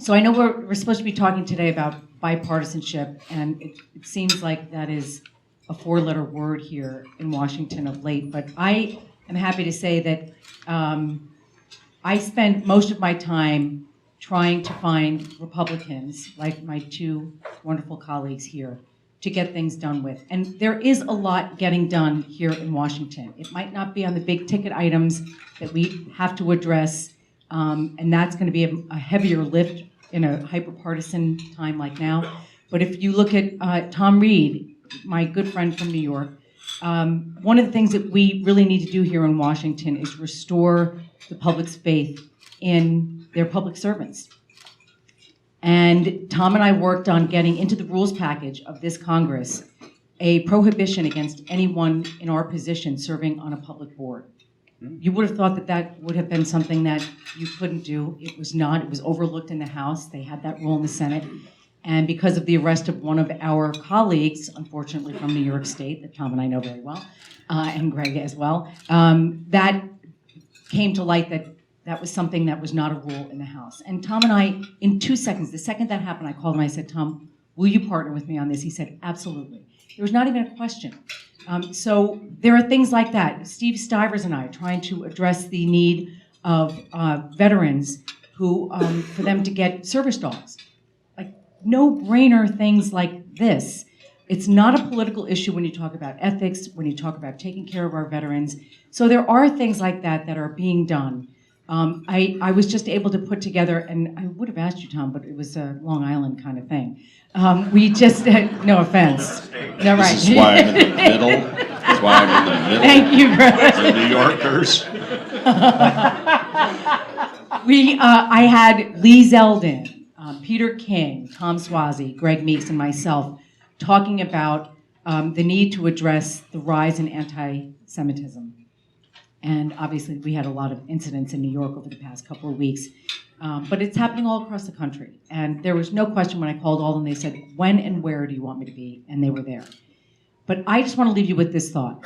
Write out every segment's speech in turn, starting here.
So I know we're supposed to be talking today about bipartisanship, and it seems like that is a four-letter word here in Washington of late. But I am happy to say that I spend most of my time trying to find Republicans, like my two wonderful colleagues here, to get things done with. And there is a lot getting done here in Washington. It might not be on the big ticket items that we have to address, and that's going to be a heavier lift in a hyper-partisan time like now. But if you look at Tom Reed, my good friend from New York, one of the things that we really need to do here in Washington is restore the public's faith in their public servants. And Tom and I worked on getting into the rules package of this Congress a prohibition against anyone in our position serving on a public board. You would have thought that that would have been something that you couldn't do. It was not. It was overlooked in the House. They had that rule in the Senate. And because of the arrest of one of our colleagues, unfortunately from New York State, that Tom and I know very well, and Greg as well, that came to light that that was something that was not a rule in the House. And Tom and I, in 2 seconds, the second that happened, I called him and I said, Tom, will you partner with me on this? He said, absolutely. There was not even a question. So there are things like that. Steve Stivers and I are trying to address the need of veterans who, for them to get service dogs. Like no-brainer things like this. It's not a political issue when you talk about ethics, when you talk about taking care of our veterans. So there are things like that that are being done. I was just able to put together, and I would have asked you, Tom, but it was a Long Island kind of thing. We just, no offense. No, right. This is why I'm in the middle. That's why I'm in the middle. Thank you, Greg. The New Yorkers. I had Lee Zeldin, Peter King, Tom Swazi, Greg Meeks, and myself talking about the need to address the rise in anti-Semitism. And obviously, we had a lot of incidents in New York over the past couple of weeks. But it's happening all across the country. And there was no question when I called Walden, they said, when and where do you want me to be? And they were there. But I just want to leave you with this thought.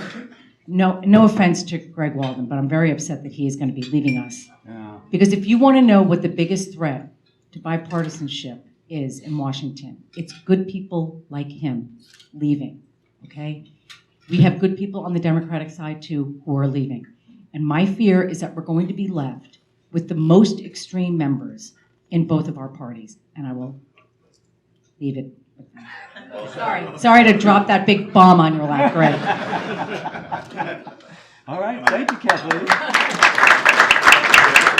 No offense to Greg Walden, but I'm very upset that he is going to be leaving us. Yeah. Because if you want to know what the biggest threat to bipartisanship is in Washington, it's good people like him leaving, okay? We have good people on the Democratic side, too, who are leaving. And my fear is that we're going to be left with the most extreme members in both of our parties. And I will leave it with that. Sorry to drop that big bomb on your lap, Greg. All right, thank you, Kathleen.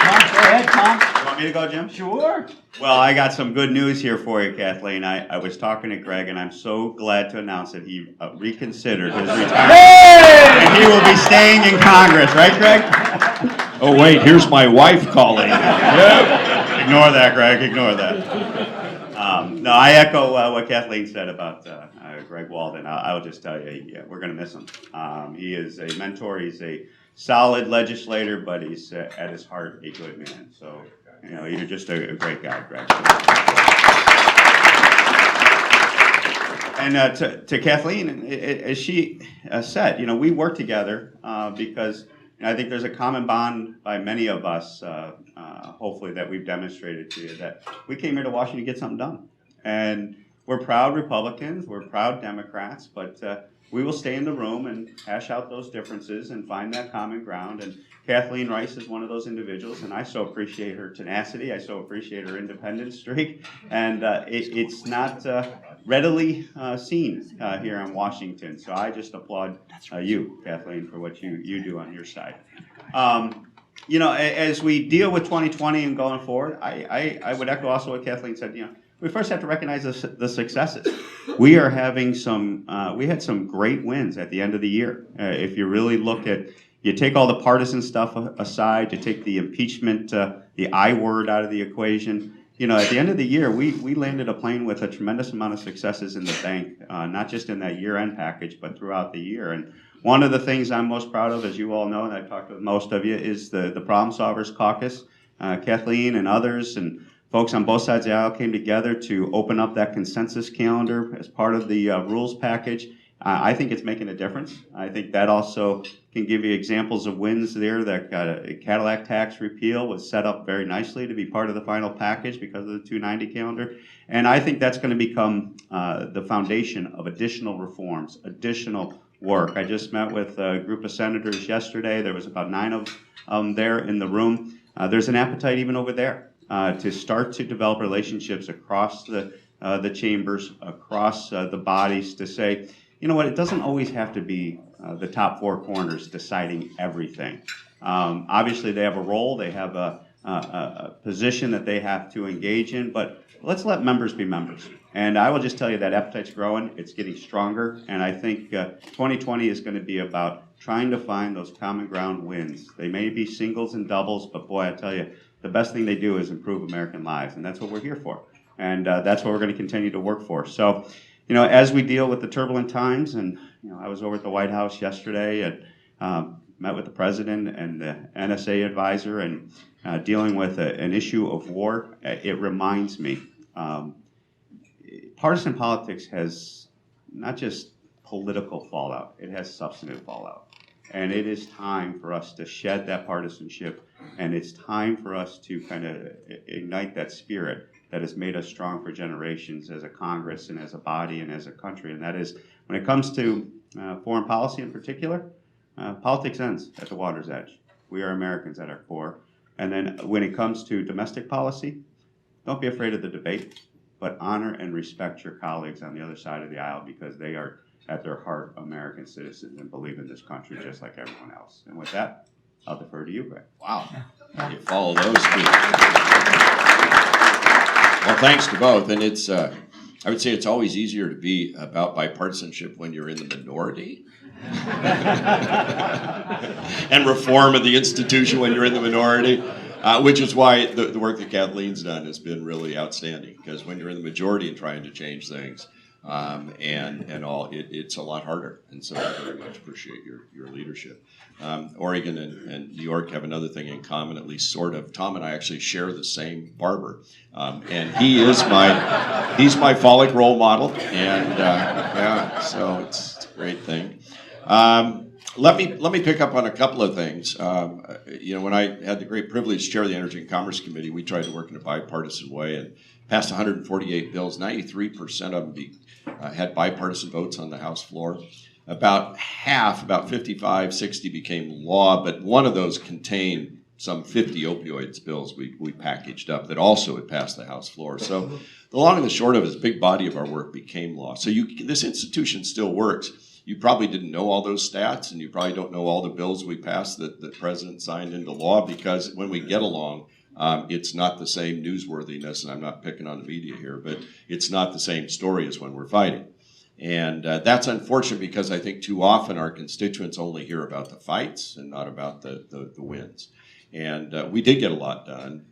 Tom, go ahead, Tom. You want me to go, Jim? Sure. Well, I got some good news here for you, Kathleen. I was talking to Greg, and I'm so glad to announce that he reconsidered his retirement. Hey! And he will be staying in Congress, right, Greg? Oh, wait, here's my wife calling. Yep. Ignore that, Greg. Ignore that. No, I echo what Kathleen said about Greg Walden. I'll just tell you, we're going to miss him. He is a mentor. He's a solid legislator, but he's at his heart a good man. So, you're just a great guy, Greg. And to Kathleen, as she said, we work together because I think there's a common bond by many of us, hopefully, that we've demonstrated to you that we came here to Washington to get something done. And we're proud Republicans, we're proud Democrats, but we will stay in the room and hash out those differences and find that common ground. And Kathleen Rice is one of those individuals, and I so appreciate her tenacity. I so appreciate her independence streak. And it's not readily seen here in Washington. So I just applaud you, Kathleen, for what you do on your side. As we deal with 2020 and going forward, I would echo also what Kathleen said. We first have to recognize the successes. We are having we had some great wins at the end of the year. If you really look at, you take all the partisan stuff aside, you take the impeachment, the I word out of the equation. At the end of the year, we landed a plane with a tremendous amount of successes in the bank, not just in that year-end package, but throughout the year. And one of the things I'm most proud of, as you all know, and I've talked with most of you, is the Problem Solvers Caucus. Kathleen and others and folks on both sides of the aisle came together to open up that consensus calendar as part of the rules package. I think it's making a difference. I think that also can give you examples of wins there. That Cadillac tax repeal was set up very nicely to be part of the final package because of the 290 calendar. And I think that's going to become the foundation of additional reforms, additional work. I just met with a group of senators yesterday. There was about 9 of them there in the room. There's an appetite even over there to start to develop relationships across the chambers, across the bodies to say, you know what, it doesn't always have to be the top 4 corners deciding everything. Obviously, they have a role, they have a position that they have to engage in, but let's let members be members. And I will just tell you that appetite's growing, it's getting stronger, and I think 2020 is going to be about trying to find those common ground wins. They may be singles and doubles, but boy, I tell you, the best thing they do is improve American lives, and that's what we're here for. And that's what we're going to continue to work for. So, you know, as we deal with the turbulent times, and, you know, I was over at the White House yesterday and met with the president and the NSA advisor and dealing with an issue of war. It reminds me, partisan politics has not just political fallout, it has substantive fallout. And it is time for us to shed that partisanship, and it's time for us to kind of ignite that spirit that has made us strong for generations as a Congress and as a body and as a country. And that is, when it comes to foreign policy in particular, politics ends at the water's edge. We are Americans at our core. And then when it comes to domestic policy, don't be afraid of the debate, but honor and respect your colleagues on the other side of the aisle, because they are at their heart American citizens and believe in this country just like everyone else. And with that, I'll defer to you, Greg. Wow. You follow those two. Well, thanks to both. And it's, I would say it's always easier to be about bipartisanship when you're in the minority. And reform of the institution when you're in the minority, which is why the work that Kathleen's done has been really outstanding. Because when you're in the majority and trying to change things, and all, it's a lot harder. And so I very much appreciate your leadership. Oregon and New York have another thing in common, at least sort of. Tom and I actually share the same barber, and he's my Folic role model, and yeah, so it's a great thing. Let me pick up on a couple of things. You know, when I had the great privilege to chair the Energy and Commerce Committee, we tried to work in a bipartisan way and passed 148 bills. 93% of them had bipartisan votes on the House floor. About half, about 55, 60 became law, but one of those contained some 50 opioids bills we packaged up that also had passed the House floor. So the long and the short of it is a big body of our work became law. So this institution still works. You probably didn't know all those stats, and you probably don't know all the bills we passed that the president signed into law, because when we get along, it's not the same newsworthiness, and I'm not picking on the media here, but it's not the same story as when we're fighting. And that's unfortunate, because I think too often our constituents only hear about the fights and not about the wins. And we did get a lot done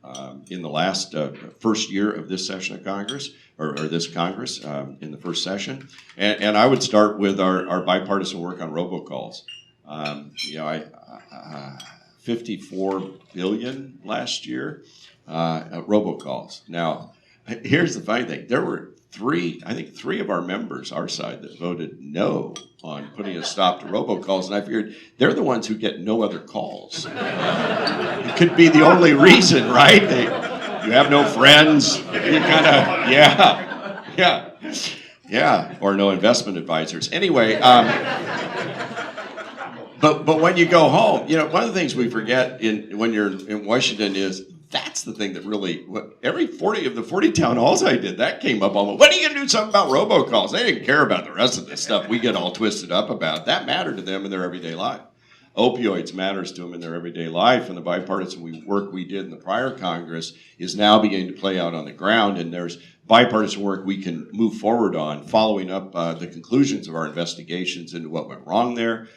in the last first year of this session of Congress, or this Congress, in the first session. And I would start with our bipartisan work on robocalls. You know, 54 billion last year robocalls. Now, here's the funny thing. There were three of our members, our side, that voted no on putting a stop to robocalls, and I figured they're the ones who get no other calls. It could be the only reason, right? You have no friends. You kind of, yeah, or no investment advisors. Anyway, but when you go home, you know, one of the things we forget when you're in Washington is that's the thing that really, every 40 of the 40 town halls I did, that came up almost. When are you going to do something about robocalls? They didn't care about the rest of this stuff we get all twisted up about. That mattered to them in their everyday life. Opioids matters to them in their everyday life, and the bipartisan work we did in the prior Congress is now beginning to play out on the ground, and there's bipartisan work we can move forward on, following up the conclusions of our investigations into what went wrong there,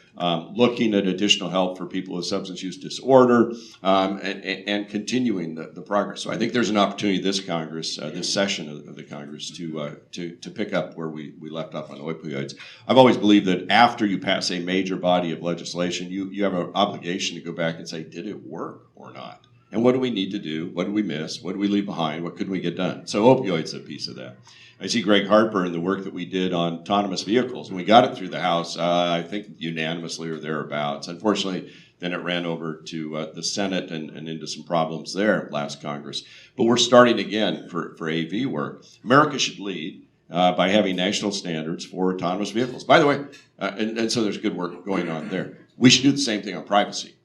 looking at additional help for people with substance use disorder, and continuing the progress. So I think there's an opportunity this Congress, this session of the Congress, to pick up where we left off on opioids. I've always believed that after you pass a major body of legislation, you have an obligation to go back and say, did it work or not? And what do we need to do? What did we miss? What did we leave behind? What could we get done? So opioids are a piece of that. I see Greg Harper and the work that we did on autonomous vehicles. And we got it through the House, I think unanimously or thereabouts. Unfortunately, then it ran over to the Senate and into some problems there last Congress. But we're starting again for AV work. America should lead by having national standards for autonomous vehicles. By the way, and so there's good work going on there. We should do the same thing on privacy.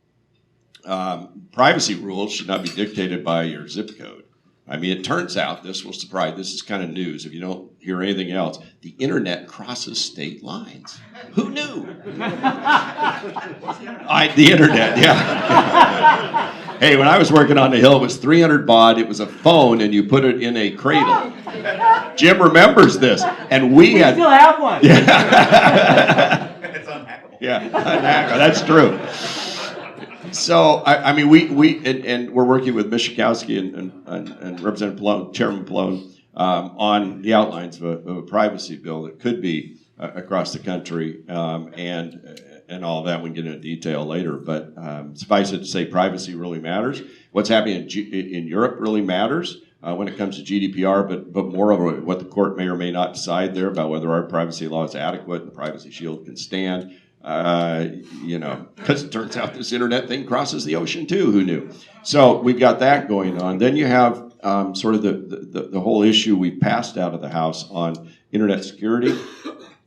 Privacy rules should not be dictated by your zip code. I mean, it turns out, this will surprise, this is kind of news if you don't hear anything else, the internet crosses state lines. Who knew? The internet, yeah. Hey, when I was working on the Hill, it was 300 baud, it was a phone, and you put it in a cradle. Jim remembers this, and we had... still have one. Yeah. It's unhackable. Yeah, that's true. So, I mean, we're working with Mishakowski and Representative Pallone, Chairman Pallone, on the outlines of a privacy bill that could be across the country, and all of that. We can get into detail later, but suffice it to say, privacy really matters. What's happening in Europe really matters when it comes to GDPR, but moreover, what the court may or may not decide there about whether our privacy law is adequate and the Privacy Shield can stand. Because it turns out this internet thing crosses the ocean too. Who knew? So we've got that going on. Then you have sort of the whole issue we passed out of the House on internet security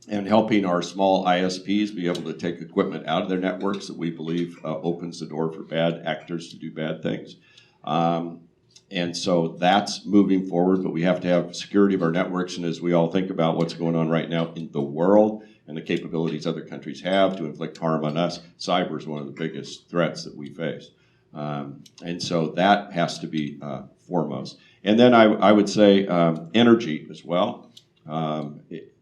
and helping our small ISPs be able to take equipment out of their networks that we believe opens the door for bad actors to do bad things. And so that's moving forward, but we have to have security of our networks. And as we all think about what's going on right now in the world and the capabilities other countries have to inflict harm on us, cyber is one of the biggest threats that we face. And so that has to be foremost. And then I would say energy as well.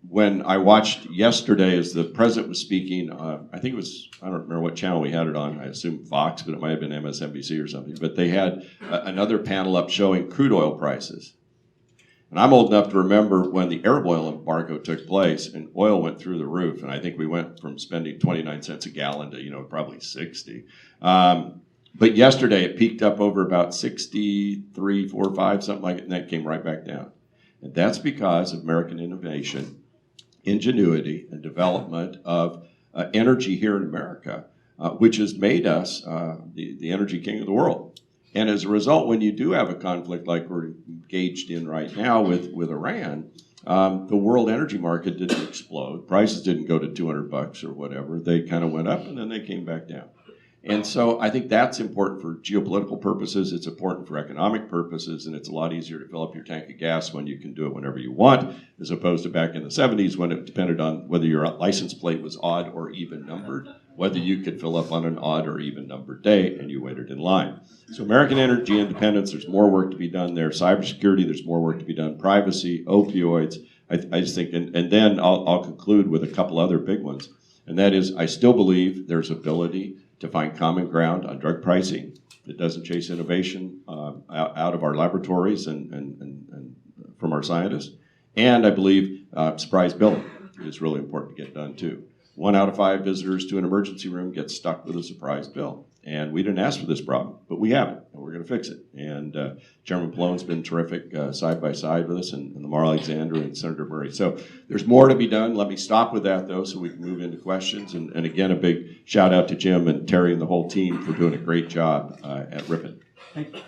When I watched yesterday as the president was speaking, I think it was, I don't remember what channel we had it on, I assume Fox, but it might have been MSNBC or something, but they had another panel up showing crude oil prices. And I'm old enough to remember when the Arab oil embargo took place and oil went through the roof, and I think we went from spending 29 cents a gallon to, probably 60. But yesterday it peaked up over about 63, 4, 5, something like it, and that came right back down. And that's because of American innovation, ingenuity, and development of energy here in America, which has made us the energy king of the world. And as a result, when you do have a conflict like we're engaged in right now with Iran, the world energy market didn't explode. Prices didn't go to $200 or whatever. They kind of went up and then they came back down. And so I think that's important for geopolitical purposes. It's important for economic purposes, and it's a lot easier to fill up your tank of gas when you can do it whenever you want, as opposed to back in the 70s when it depended on whether your license plate was odd or even numbered, whether you could fill up on an odd or even numbered day, and you waited in line. So American energy independence, there's more work to be done there. Cybersecurity, there's more work to be done. Privacy, opioids, I just think, and then I'll conclude with a couple other big ones, and that is I still believe there's ability to find common ground on drug pricing that doesn't chase innovation out of our laboratories and from our scientists. And I believe surprise billing is really important to get done too. 1 out of 5 visitors to an emergency room gets stuck with a surprise bill. And we didn't ask for this problem, but we have it, and we're going to fix it. And Chairman Pallone's been terrific side by side with us, and Lamar Alexander and Senator Murray. So there's more to be done. Let me stop with that, though, so we can move into questions. And again, a big shout out to Jim and Terry and the whole team for doing a great job at Ripon. Thank you.